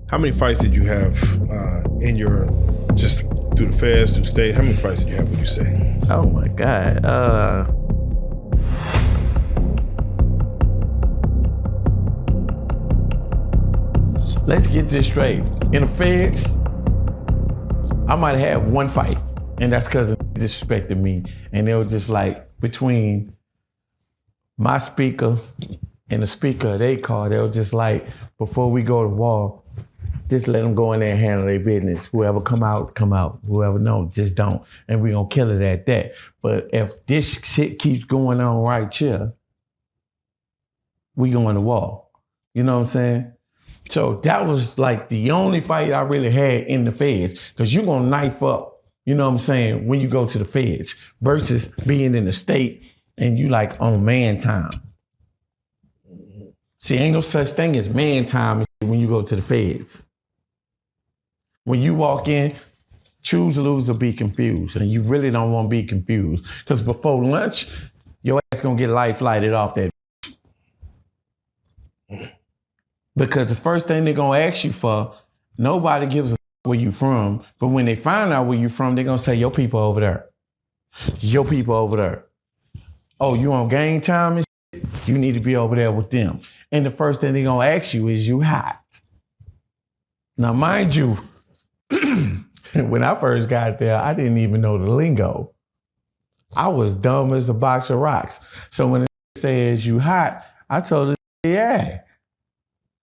How many fights did you have in your, just through the feds, through state? How many fights did you have, would you say? Oh my God. Let's get this straight. In the feds, I might have had one fight, and that's because they disrespected me. And they were just like, between my speaker and the speaker of their car, they were just like, before we go to war, just let them go in there and handle their business. Whoever come out, come out. Whoever don't, just don't. And we gonna kill it at that. But if this shit keeps going on right here, we going to war. You know what I'm saying? So that was like the only fight I really had in the feds, because you're gonna knife up, you know what I'm saying, when you go to the feds versus being in the state and you like on man time. See, ain't no such thing as man time when you go to the feds. When you walk in, choose, lose, or be confused. And you really don't want to be confused. Because before lunch, your ass gonna get life lighted off that. Because the first thing they're gonna ask you for, nobody gives a where you from. But when they find out where you from, they're gonna say, your people over there. Your people over there. Oh, you on game time and shit? You need to be over there with them. And the first thing they're gonna ask you is, you hot? Now, mind you, when I first got there, I didn't even know the lingo. I was dumb as a box of rocks. So when it says you hot, I told it, yeah.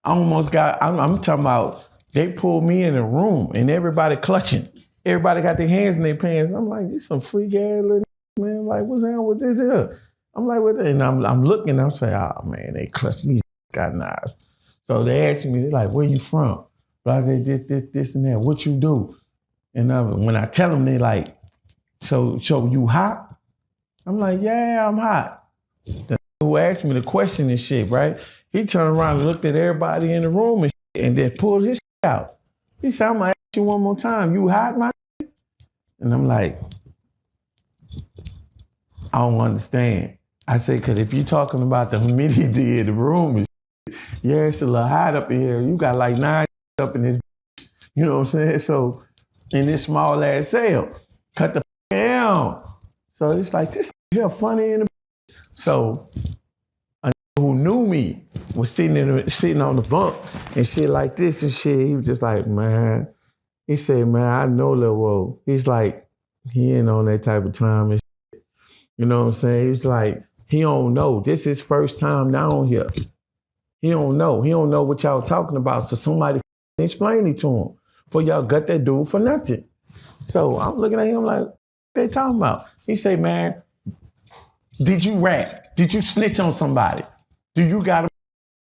I'm talking about, they pulled me in a room and everybody clutching. Everybody got their hands in their pants. And I'm like, this some freak ass little man. Like, what's wrong with this here? I'm like, what? And I'm looking, I'm saying, oh man, they clutching, these got knives. So they asked me, they're like, where you from? But I said, this and that. What you do? And when I tell them, they like, so you hot? I'm like, yeah, I'm hot. The who asked me the question and shit, right? He turned around and looked at everybody in the room and shit, and then pulled his shit out. He said, I'm gonna ask you one more time. You hot, my shit? And I'm like, I don't understand. I said, because if you're talking about the humidity of the room and shit, yeah, it's a little hot up in here. You got like 9 up in this, you know what I'm saying? So in this small ass cell, cut the down. So it's like, this here funny in the. So a who knew me was sitting on the bunk and shit like this and shit. He was just like, man. He said, man, I know Lil Woe. He's like, he ain't on that type of time and shit. You know what I'm saying? He's like, he don't know. This is his first time down here. He don't know. He don't know what y'all talking about. So somebody explain it to him. For y'all got that dude for nothing. So I'm looking at him like, what they talking about? He say, man, did you rap? Did you snitch on somebody? Do you got a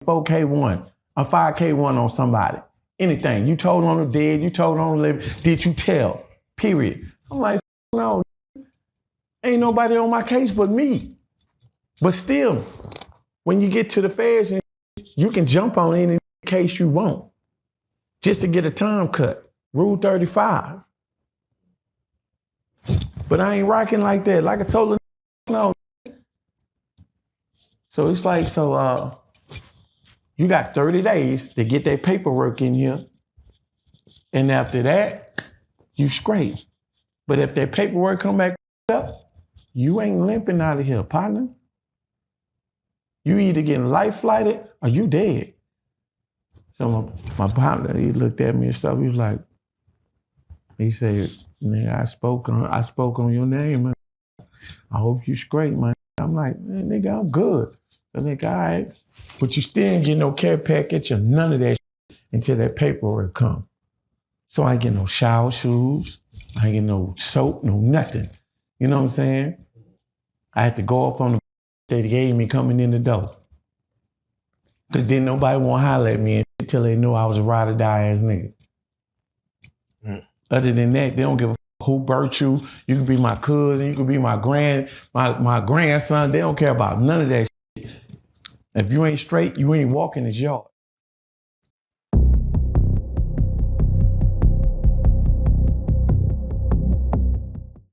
4K1, a 5K1 on somebody? Anything. You told on the dead, you told on the living. Did you tell? Period. I'm like, no, ain't nobody on my case but me. But still, when you get to the feds, you can jump on any case you want just to get a time cut. Rule 35. But I ain't rocking like that. Like I told her, no. So it's like, you got 30 days to get that paperwork in here. And after that, you straight. But if that paperwork come back up, you ain't limping out of here, partner. You either getting life flighted or you dead. So my partner, he looked at me and stuff. He was like, he said, nigga, I spoke on your name, man. I hope you straight, man. I'm like, man, nigga, I'm good. So nigga, all right. But you still ain't get no care package or none of that shit until that paperwork come. So I ain't get no shower shoes. I ain't get no soap, no nothing. You know what I'm saying? I had to go up on the they gave me coming in the door. Because then nobody want to holler at me until they knew I was a ride or die ass nigga. Other than that, they don't give a who birthed you. You can be my cousin, you can be my grandson. They don't care about none of that shit. If you ain't straight, you ain't walking this yard.